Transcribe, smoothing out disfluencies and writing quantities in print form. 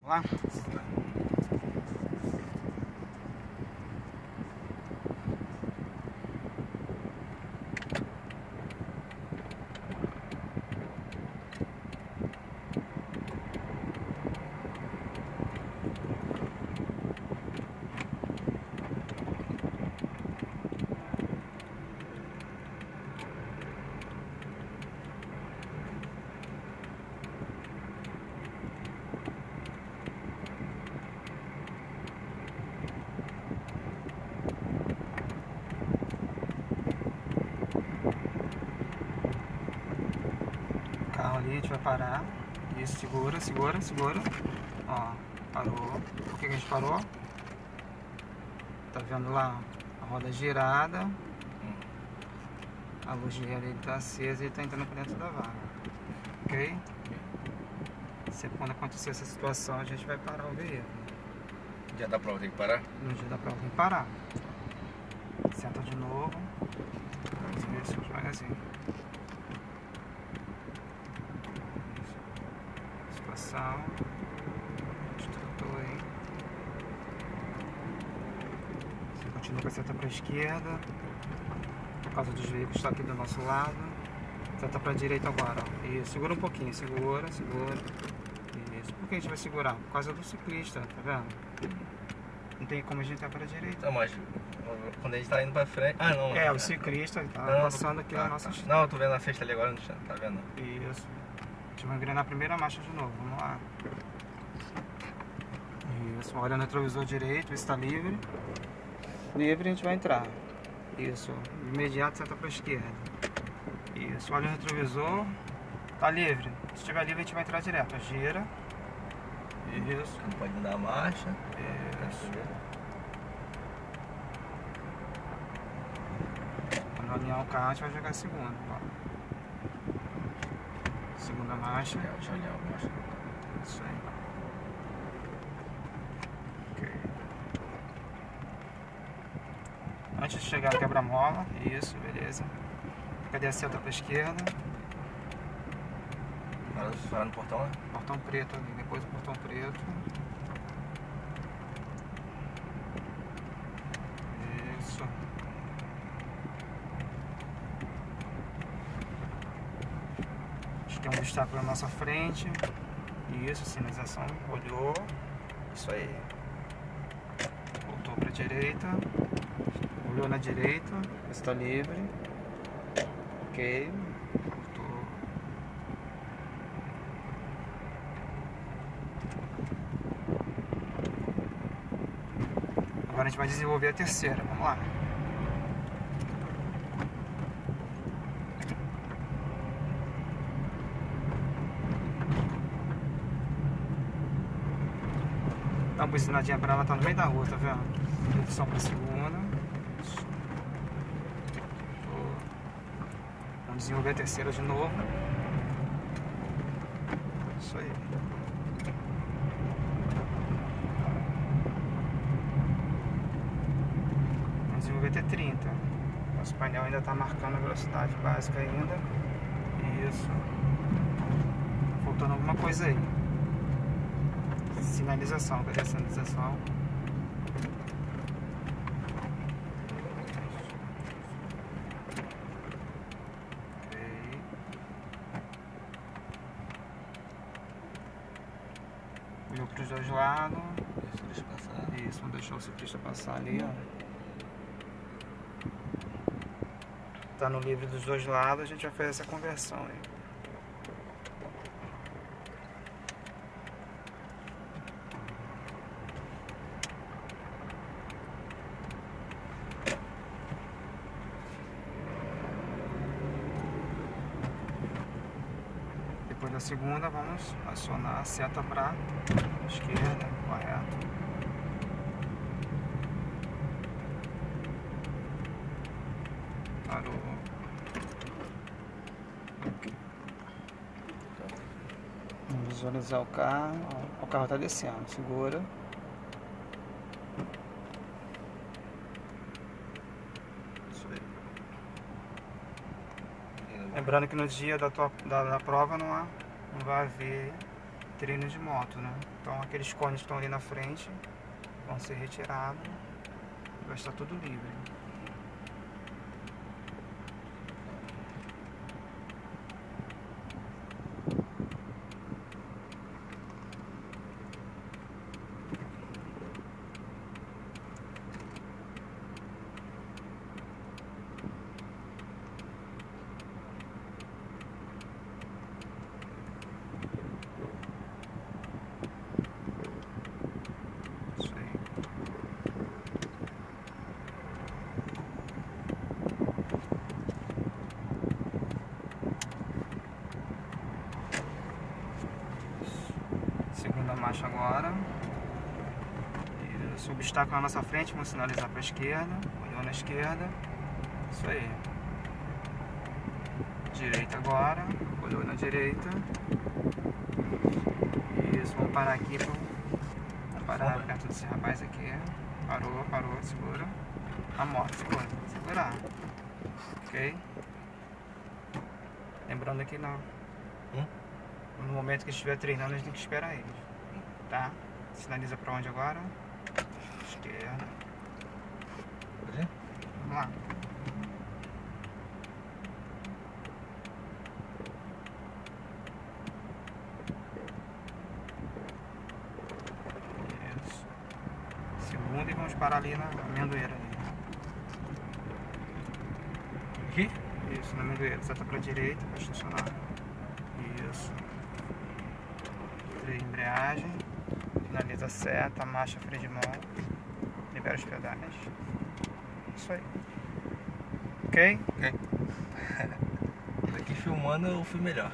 Lá. Carro ali, a gente vai parar. Isso, segura, segura, segura. Ó, parou. Por que a gente parou? Tá vendo lá a roda girada. A luz de ele tá acesa e ele tá entrando pra dentro da vaga. Ok? Sempre quando acontecer essa situação, a gente vai parar o veículo. Dia da prova tem que parar? No dia da prova tem que parar. Senta de novo. Isso, devagarzinho. Situação. Estrutura aí. Você continua com a seta para a esquerda. Por causa dos veículos que estão aqui do nosso lado. Seta para a direita agora. Ó. Isso, segura um pouquinho. Segura, segura. Isso. Por que a gente vai segurar? Por causa do ciclista, tá vendo? Não tem como a gente ir para a direita. Não, mas quando a gente tá indo pra frente... Ah, não. É, o ciclista tá passando aqui na nossa... Não, eu tô vendo a festa ali agora, não tá vendo? Isso. A gente vai engrenar a primeira marcha de novo, vamos lá. Isso, olha no retrovisor direito, vê se tá livre. Livre, a gente vai entrar. Isso, imediato seta pra esquerda. Isso, olha no retrovisor, tá livre. Se estiver livre, a gente vai entrar direto. Gira. Isso. Não pode mudar a marcha. Isso. Quando alinhar o carro, a gente vai jogar a segunda. Ó. Segunda marcha. Deixa eu olhar a marcha. Isso aí. Ok. Antes de chegar no quebra-mola. Isso, beleza. Cadê a seta pra esquerda? Parar no portão, né? Portão preto ali, depois do portão preto. Isso. A gente tem um obstáculo na nossa frente. Isso, sinalização. Olhou. Isso aí. Voltou pra direita. Olhou na direita. Está livre. Ok. Voltou. Agora a gente vai desenvolver a terceira. Vamos lá. Dá uma buzinadinha pra ela, tá no meio da rua, tá vendo? Opção pra segunda. Vamos desenvolver a terceira de novo. Isso aí. Vamos desenvolver até 30. Nosso painel ainda tá marcando a velocidade básica ainda. Isso. Faltando alguma coisa aí. Sinalização, cadê a sinalização? Ok. Olhou para os dois lados. Deixa eu passar. Isso, vamos deixar o ciclista passar ali, ó. Tá no livre dos dois lados, a gente vai fazer essa conversão aí. Depois da segunda, vamos acionar a seta para esquerda, correto. Parou. Vamos visualizar o carro. Ó, o carro está descendo, segura. Isso aí. Lembrando que no dia da prova não vai haver treino de moto, né? Então aqueles cones que estão ali na frente vão ser retirados, vai estar tudo livre. Isso aí. Segunda marcha agora. Isso, obstáculo na nossa frente, vamos sinalizar para a esquerda. Olhou na esquerda. Isso aí. Direita agora. Olhou na direita. Isso, vamos parar aqui. Vamos parar perto desse rapaz aqui. Parou, segura. A moto, segurar. Ok? Lembrando que no momento que estiver treinando, a gente tem que esperar eles. Tá? Sinaliza pra onde agora? Esquerda. Pode ir? Vamos lá. Isso. Segunda e vamos parar ali na amendoeira ali. Aqui? Isso, na amendoeira. Seta pra direita pra estacionar. Isso. Freio de embreagem. Finaliza a seta, marcha, freio de mão. Libera os pedais. Isso aí. Ok? Ok. Daqui filmando eu fui melhor.